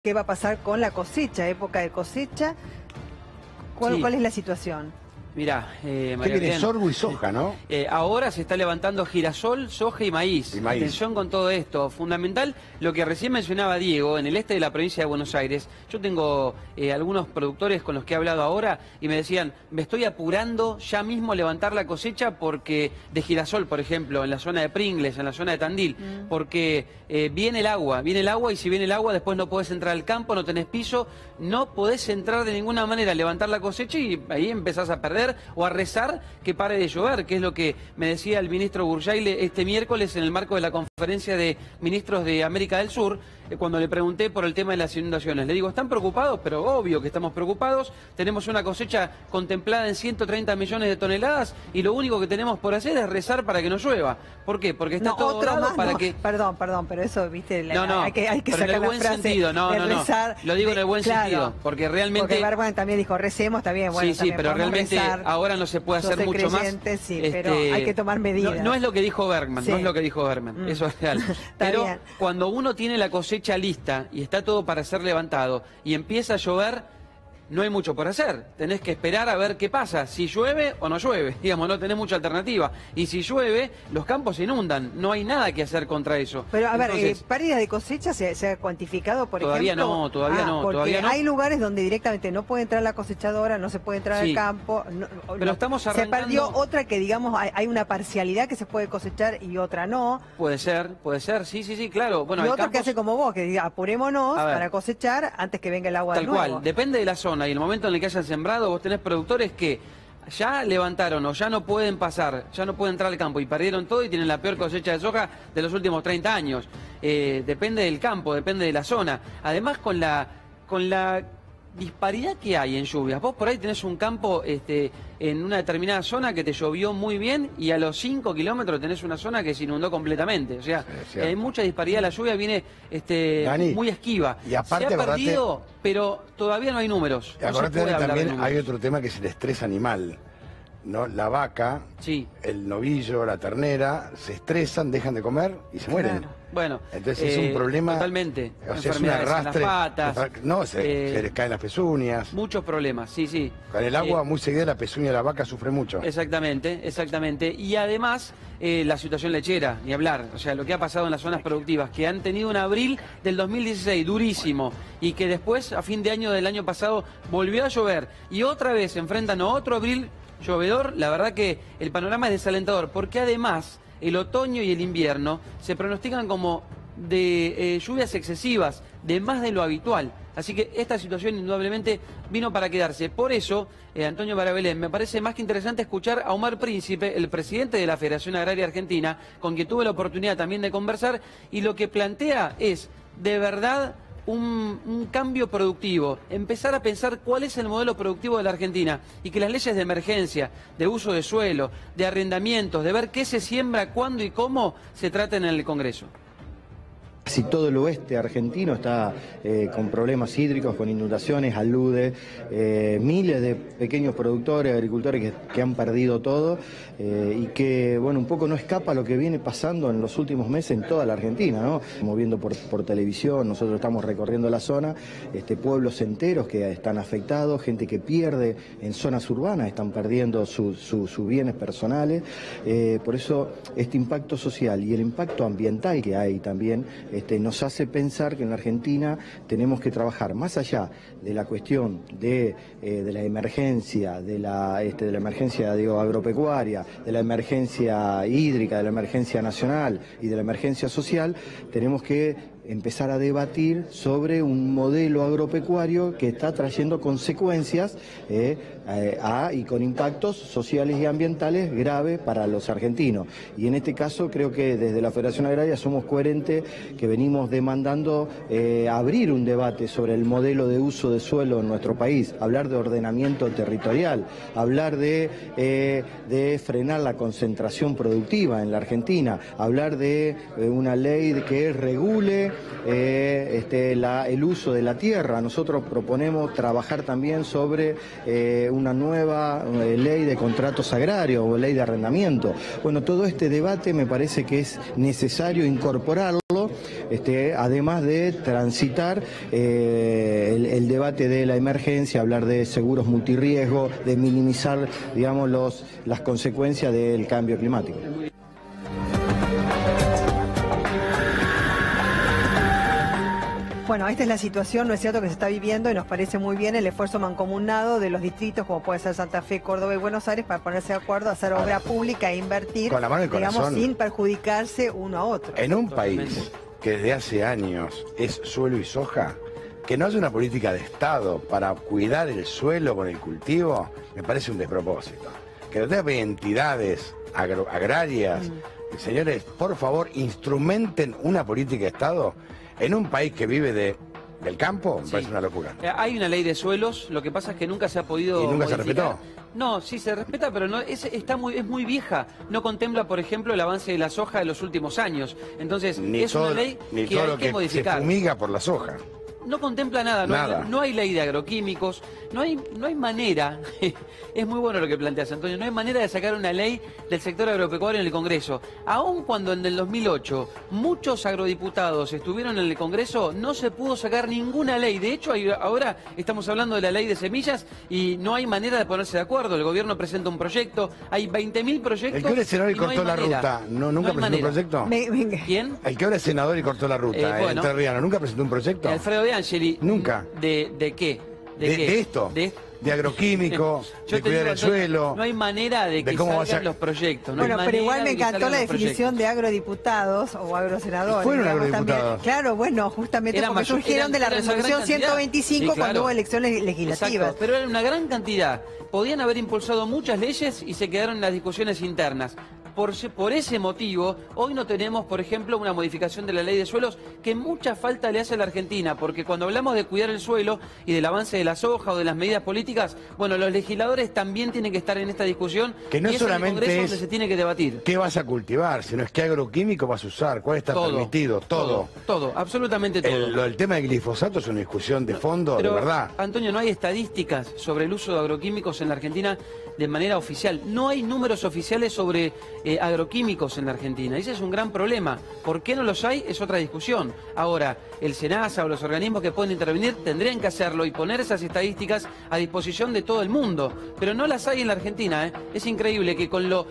¿Qué va a pasar con la cosecha, época de cosecha? ¿Cuál es la situación? Mirá, María tiene Belén, sorgo y soja, ¿no? ahora se está levantando girasol, soja y maíz. Atención con todo esto. Fundamental, lo que recién mencionaba Diego, en el este de la provincia de Buenos Aires. Yo tengo algunos productores con los que he hablado ahora y me decían, me estoy apurando ya mismo a levantar la cosecha porque de girasol, por ejemplo, en la zona de Pringles, en la zona de Tandil, porque viene el agua y si viene el agua después no podés entrar al campo, no tenés piso, no podés entrar de ninguna manera a levantar la cosecha y ahí empezás a perder o a rezar que pare de llover, que es lo que me decía el ministro Burjaile este miércoles en el marco de la conferencia de ministros de América del Sur, cuando le pregunté por el tema de las inundaciones. Le digo, ¿están preocupados? Pero obvio que estamos preocupados. Tenemos una cosecha contemplada en 130 millones de toneladas y lo único que tenemos por hacer es rezar para que no llueva. ¿Por qué? Porque está todo dado para que... Perdón, pero eso, viste, hay que sacar en el buen sentido, rezar, lo digo en el buen sentido, porque realmente... Porque Bergman también dijo, recemos, está bien, bueno, sí, pero realmente rezar, ahora no se puede hacer mucho más. Sí, pero hay que tomar medidas. No es lo que dijo Bergman, no es lo que dijo Bergman, eso es real. Pero bien. Cuando uno tiene la cosecha lista y está todo para ser levantado y empieza a llover, no hay mucho por hacer. Tenés que esperar a ver qué pasa, si llueve o no llueve. Digamos, no tenés mucha alternativa. Y si llueve, los campos se inundan. No hay nada que hacer contra eso. Pero a ver, pérdida de cosecha se ha cuantificado, por todavía ejemplo. Todavía no. Hay lugares donde directamente no puede entrar la cosechadora, no se puede entrar al campo. Pero estamos arrancando... Se perdió otra que, digamos, hay una parcialidad que se puede cosechar y otra no. Puede ser, sí, claro. Bueno, y otro que hace como vos, que diga, apurémonos para cosechar antes que venga el agua de nuevo. Tal cual, depende de la zona y el momento en el que hayan sembrado. Vos tenés productores que ya levantaron o ya no pueden pasar, ya no pueden entrar al campo y perdieron todo y tienen la peor cosecha de soja de los últimos 30 años. Depende del campo, depende de la zona. Además, con la disparidad que hay en lluvias. Vos por ahí tenés un campo en una determinada zona que te llovió muy bien y a los 5 kilómetros tenés una zona que se inundó completamente. O sea, hay mucha disparidad. La lluvia viene muy esquiva. Y aparte, se ha perdido, pero todavía no hay números. Y acordate que también hay otro tema que es el estrés animal, ¿no? La vaca, el novillo, la ternera, se estresan, dejan de comer y se mueren. Claro. Bueno, entonces es un problema. Totalmente. O sea, es un arrastre. En las patas, se les caen las pezuñas. Muchos problemas, sí. Con el agua muy seguida la pezuña de la vaca sufre mucho. Exactamente. Y además la situación lechera, ni hablar. O sea, lo que ha pasado en las zonas productivas, que han tenido un abril del 2016 durísimo y que después, a fin de año del año pasado, volvió a llover y otra vez se enfrentan a otro abril llovedor. La verdad que el panorama es desalentador, porque además el otoño y el invierno se pronostican como de lluvias excesivas, de más de lo habitual. Así que esta situación indudablemente vino para quedarse. Por eso, Antonio Barabelén, me parece más que interesante escuchar a Omar Príncipe, el presidente de la Federación Agraria Argentina, con quien tuve la oportunidad también de conversar, y lo que plantea es, de verdad, un cambio productivo, empezar a pensar cuál es el modelo productivo de la Argentina y que las leyes de emergencia, de uso de suelo, de arrendamientos, de ver qué se siembra, cuándo y cómo se traten en el Congreso. Casi todo el oeste argentino está con problemas hídricos, con inundaciones, alude, miles de pequeños productores, agricultores que han perdido todo y que, bueno, un poco no escapa lo que viene pasando en los últimos meses en toda la Argentina, ¿no? Como viendo por televisión, nosotros estamos recorriendo la zona, pueblos enteros que están afectados, gente que pierde en zonas urbanas, están perdiendo sus bienes personales, por eso este impacto social y el impacto ambiental que hay también nos hace pensar que en la Argentina tenemos que trabajar más allá de la cuestión de la emergencia, de la emergencia agropecuaria, de la emergencia hídrica, de la emergencia nacional y de la emergencia social. Tenemos que empezar a debatir sobre un modelo agropecuario que está trayendo consecuencias y con impactos sociales y ambientales graves para los argentinos. Y en este caso creo que desde la Federación Agraria somos coherentes, que venimos demandando abrir un debate sobre el modelo de uso de suelo en nuestro país, hablar de ordenamiento territorial, hablar de frenar la concentración productiva en la Argentina, hablar de una ley que regule el uso de la tierra. Nosotros proponemos trabajar también sobre una nueva ley de contratos agrarios o ley de arrendamiento. Bueno, todo este debate me parece que es necesario incorporarlo además de transitar el debate de la emergencia, hablar de seguros multirriesgo, de minimizar, digamos, las consecuencias del cambio climático. Bueno, esta es la situación, ¿no es cierto?, que se está viviendo, y nos parece muy bien el esfuerzo mancomunado de los distritos, como puede ser Santa Fe, Córdoba y Buenos Aires, para ponerse de acuerdo, hacer obra pública e invertir, con la mano y digamos, corazón, sin perjudicarse uno a otro. En un país que desde hace años es suelo y soja, que no haya una política de Estado para cuidar el suelo con el cultivo, me parece un despropósito. Que no tenga entidades agrarias. Señores, por favor, instrumenten una política de Estado en un país que vive del campo. Me parece una locura. Hay una ley de suelos, lo que pasa es que nunca se ha podido ¿Y nunca modificar. se respetó? No, sí se respeta, pero no, es muy vieja. No contempla, por ejemplo, el avance de la soja de los últimos años. Entonces, es una ley que hay que modificar. Se fumiga por la soja. No contempla nada. No hay ley de agroquímicos, no hay manera, es muy bueno lo que planteas, Antonio, no hay manera de sacar una ley del sector agropecuario en el Congreso. Aun cuando en el 2008 muchos agrodiputados estuvieron en el Congreso, no se pudo sacar ninguna ley. De hecho, ahora estamos hablando de la ley de semillas y no hay manera de ponerse de acuerdo. El gobierno presenta un proyecto, hay 20.000 proyectos. El que ahora es senador y cortó la ruta, ¿nunca presentó un proyecto? ¿Quién? El que ahora es senador y cortó la ruta, Entrerriano, ¿nunca presentó un proyecto? Alfredo de Angeli. Nunca. ¿De qué? De esto. De agroquímico, de cuidar el suelo. No hay manera de que salgan los proyectos. Bueno, pero igual me encantó la definición de agrodiputados o agrosenadores. Fueron agrodiputados. Claro, bueno, justamente porque surgieron de la resolución 125 cuando hubo elecciones legislativas. Exacto, pero era una gran cantidad. Podían haber impulsado muchas leyes y se quedaron en las discusiones internas. Por ese motivo, hoy no tenemos, por ejemplo, una modificación de la ley de suelos que mucha falta le hace a la Argentina, porque cuando hablamos de cuidar el suelo y del avance de la soja o de las medidas políticas, bueno, los legisladores también tienen que estar en esta discusión, que no y solamente es en el Congreso donde se tiene que debatir. ¿Qué vas a cultivar? Sino es qué agroquímico vas a usar, cuál está permitido, todo, absolutamente todo. El tema del glifosato es una discusión de fondo, de verdad. Antonio, no hay estadísticas sobre el uso de agroquímicos en la Argentina de manera oficial. No hay números oficiales sobre agroquímicos en la Argentina. Ese es un gran problema. ¿Por qué no los hay? Es otra discusión. Ahora, el SENASA o los organismos que pueden intervenir tendrían que hacerlo y poner esas estadísticas a disposición de todo el mundo. Pero no las hay en la Argentina. Es increíble que con lo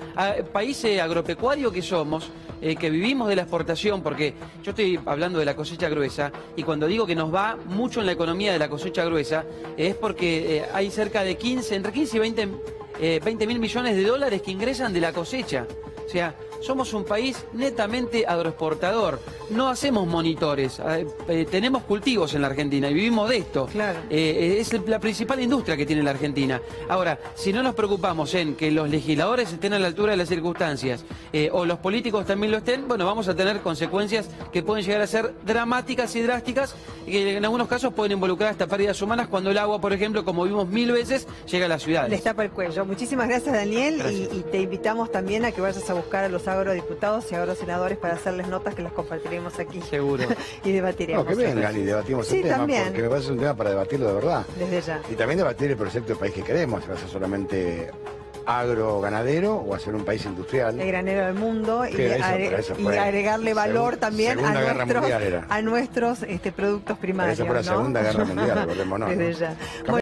país agropecuario que somos, que vivimos de la exportación, porque yo estoy hablando de la cosecha gruesa, y cuando digo que nos va mucho en la economía de la cosecha gruesa, es porque hay cerca de entre 15 y 20.000 millones de dólares que ingresan de la cosecha. O sea, somos un país netamente agroexportador. No hacemos monitores. Tenemos cultivos en la Argentina y vivimos de esto. Claro. Es la principal industria que tiene la Argentina. Ahora, si no nos preocupamos en que los legisladores estén a la altura de las circunstancias o los políticos también lo estén, bueno, vamos a tener consecuencias que pueden llegar a ser dramáticas y drásticas, y que en algunos casos pueden involucrar hasta pérdidas humanas cuando el agua, por ejemplo, como vimos 1000 veces, llega a las ciudades. Les tapa el cuello. Muchísimas gracias, Daniel. Gracias. Y te invitamos también a que vayas a buscar a los agrodiputados y agrosenadores para hacerles notas que las compartiremos aquí. Seguro. Y debatiremos. No, que vengan y debatimos el tema, también. Porque me parece un tema para debatirlo de verdad. Desde ya. Y también debatir el proyecto del país que queremos, si va a ser solamente agroganadero o hacer un país industrial. El granero del mundo y agregarle valor también a nuestros productos primarios. Esa fue la Segunda Guerra Mundial, recordémonos. Desde ya.